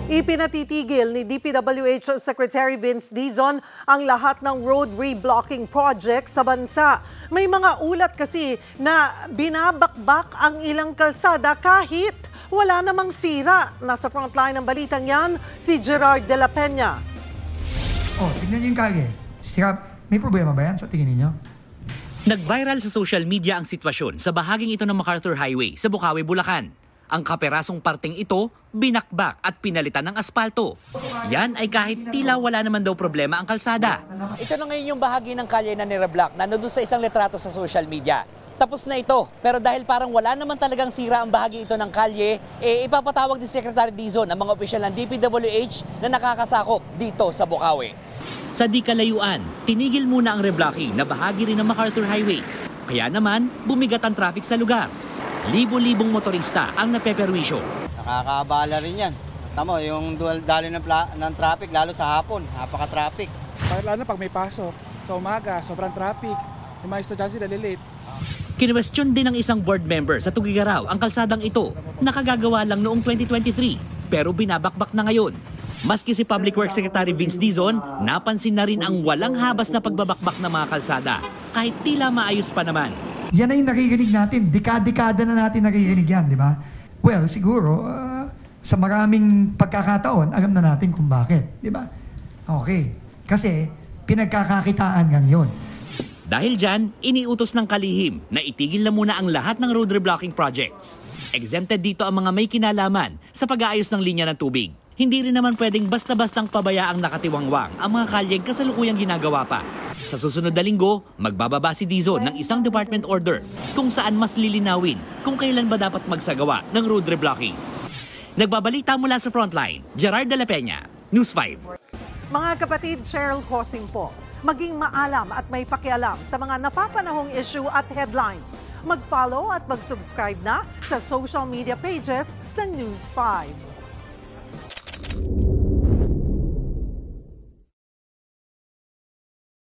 Ipinatitigil ni DPWH Secretary Vince Dizon ang lahat ng road reblocking project sa bansa. May mga ulat kasi na binabakbak ang ilang kalsada kahit wala namang sira. Nasa frontline ng balitang yan, si Gerard de la Peña. Tignan niyo yung kalye. Sira, may problema ba yan sa tingin niyo? Nag-viral sa social media ang sitwasyon sa bahaging ito ng MacArthur Highway sa Bukawi, Bulacan. Ang kaperasong parting ito, binakbak at pinalitan ng aspalto. Yan ay kahit tila wala naman daw problema ang kalsada. Ito na ngayon yung bahagi ng kalye na nireblock na nandun sa isang litrato sa social media. Tapos na ito, pero dahil parang wala naman talagang sira ang bahagi ito ng kalye, ipapatawag ni Secretary Dizon ang mga opisyal ng DPWH na nakakasakop dito sa Bukawi. Sa di kalayuan, tinigil muna ang reblocking na bahagi rin ng MacArthur Highway. Kaya naman, bumigat ang traffic sa lugar. Libo-libong motorista ang napeperwisyo. Nakakaabala rin yan. Tamo, yung dali ng traffic, lalo sa hapon, napaka-traffic. Lalo na pag may pasok, sa umaga, sobrang traffic. Yung mga estudyante nalilate. Kinwestiyon din ng isang board member sa Tugigaraw ang kalsadang ito. Nakagagawa lang noong 2023, pero binabakbak na ngayon. Maski si Public Works Secretary Vince Dizon, napansin na rin ang walang habas na pagbabakbak ng mga kalsada, kahit tila maayos pa naman. Yan ay naririnig natin. Dekada na natin naririnig yan, di ba? Well, siguro, sa maraming pagkakataon, alam na natin kung bakit, di ba? Okay. Kasi, pinagkakakitaan lang yun. Dahil dyan, iniutos ng kalihim na itigil na muna ang lahat ng road reblocking projects. Exempted dito ang mga may kinalaman sa pag-aayos ng linya ng tubig. Hindi rin naman pwedeng basta-bastang pabayaang nakatiwangwang ang mga kalyeng kasalukuyang ginagawa pa. Sa susunod na linggo, magbababa si Dizon ng isang department order kung saan mas lilinawin kung kailan ba dapat magsagawa ng road reblocking. Nagbabalita mula sa Frontline, Gerard de la Peña, News 5. Mga kapatid, Cheryl Cosing po. Maging maalam at may pakialam sa mga napapanahong issue at headlines. Mag-follow at mag-subscribe na sa social media pages ng News 5.